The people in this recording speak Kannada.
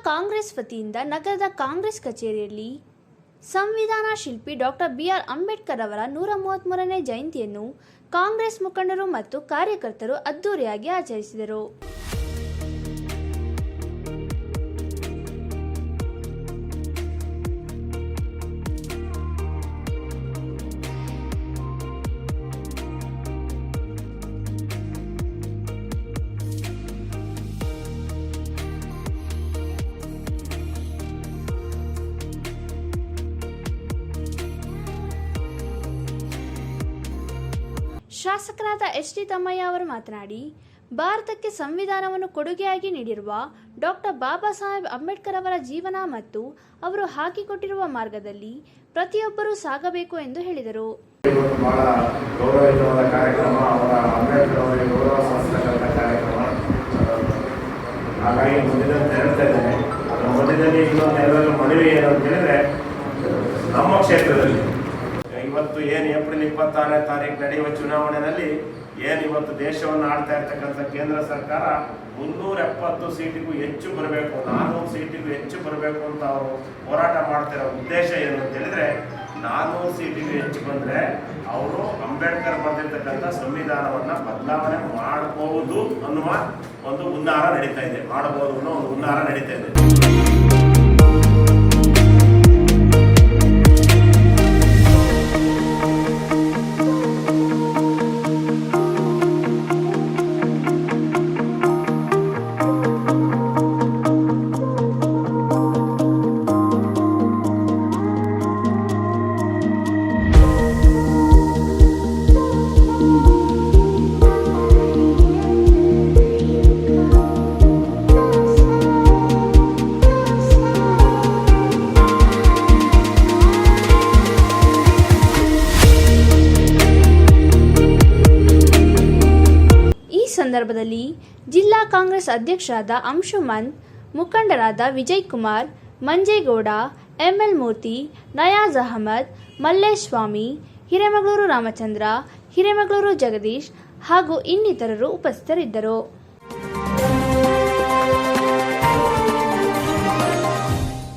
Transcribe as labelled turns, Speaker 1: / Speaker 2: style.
Speaker 1: ಕಾಂಗ್ರೆಸ್ ವತಿಯಿಂದ ನಗರದ ಕಾಂಗ್ರೆಸ್ ಕಚೇರಿಯಲ್ಲಿ ಸಂವಿಧಾನ ಶಿಲ್ಪಿ ಡಾಕ್ಟರ್ ಬಿ.ಆರ್. ಅಂಬೇಡ್ಕರ್ ಅವರ 133ನೇ ಜಯಂತಿಯನ್ನು ಕಾಂಗ್ರೆಸ್ ಮುಖಂಡರು ಮತ್ತು ಕಾರ್ಯಕರ್ತರು ಅದ್ದೂರಿಯಾಗಿ ಆಚರಿಸಿದರು. ಶಾಸಕರಾದ ಎಚ್.ಡಿ. ತಮ್ಮಯ್ಯ ಅವರು ಮಾತನಾಡಿ, ಭಾರತಕ್ಕೆ ಸಂವಿಧಾನವನ್ನು ಕೊಡುಗೆಯಾಗಿ ನೀಡಿರುವ ಡಾಕ್ಟರ್ ಬಾಬಾ ಸಾಹೇಬ್ ಅಂಬೇಡ್ಕರ್ ಅವರ ಜೀವನ ಮತ್ತು ಅವರು ಹಾಕಿಕೊಟ್ಟಿರುವ ಮಾರ್ಗದಲ್ಲಿ ಪ್ರತಿಯೊಬ್ಬರೂ ಸಾಗಬೇಕು ಎಂದು ಹೇಳಿದರು.
Speaker 2: ಬಹಳ ಗೌರವಯುತವಾದ ಕಾರ್ಯಕ್ರಮ, ಅವರ ಅಂಬೇಡ್ಕರ್ ಅವರಿಗೆ ಗೌರವ ಸಲ್ಲಿಸತಕ್ಕಂಥ ಕಾರ್ಯಕ್ರಮ. ಹಾಗಾಗಿ ಮುಂದಿನಂತೆ ಹೇಳ್ತಾ ಇದ್ದೇನೆ. ಅದರ ಮಧ್ಯದಲ್ಲಿ ಇನ್ನೊಂದು ಎಲ್ಲರೂ ಮನವಿ ಏನು ಅಂತ ಹೇಳಿದ್ರೆ, ನಮ್ಮ ಕ್ಷೇತ್ರದಲ್ಲಿ ಇವತ್ತು ಏನು ಏಪ್ರಿಲ್ 26ನೇ ತಾರೀಕು ನಡೆಯುವ ಚುನಾವಣೆಯಲ್ಲಿ ಏನು ಇವತ್ತು ದೇಶವನ್ನು ಆಡ್ತಾ ಇರ್ತಕ್ಕಂಥ ಕೇಂದ್ರ ಸರ್ಕಾರ 370 ಸೀಟಿಗೂ ಹೆಚ್ಚು ಬರಬೇಕು, 400 ಸೀಟಿಗೂ ಹೆಚ್ಚು ಬರಬೇಕು ಅಂತ ಅವರು ಹೋರಾಟ ಮಾಡ್ತಿರೋ ಉದ್ದೇಶ ಏನು ಅಂತ ಹೇಳಿದ್ರೆ, 400 ಸೀಟಿಗೂ ಹೆಚ್ಚು ಬಂದರೆ ಅವರು ಅಂಬೇಡ್ಕರ್ ಬರೆದಿರ್ತಕ್ಕಂಥ ಸಂವಿಧಾನವನ್ನು ಬದಲಾವಣೆ ಮಾಡಬಹುದು ಅನ್ನುವ ಒಂದು ಹುನ್ನಾರ ನಡೀತಾ ಇದೆ. ಮಾಡಬಹುದು ಅನ್ನೋ ಒಂದು ಹುನ್ನಾರ ನಡೀತಾ ಇದೆ.
Speaker 1: ಸಂದರ್ಭದಲ್ಲಿ ಜಿಲ್ಲಾ ಕಾಂಗ್ರೆಸ್ ಅಧ್ಯಕ್ಷರಾದ ಅಂಶುಮನ್, ಮುಖಂಡರಾದ ವಿಜಯ್ ಕುಮಾರ್, ಮಂಜೇಗೌಡ, ಎಂಎಲ್ ಮೂರ್ತಿ, ನಯಾಜ್ ಅಹಮದ್, ಮಲ್ಲೇಶ್ ಸ್ವಾಮಿ, ಹಿರೇಮಗಳೂರು ರಾಮಚಂದ್ರ, ಹಿರೇಮಗಳೂರು ಜಗದೀಶ್ ಹಾಗೂ ಇನ್ನಿತರರು ಉಪಸ್ಥಿತರಿದ್ದರು.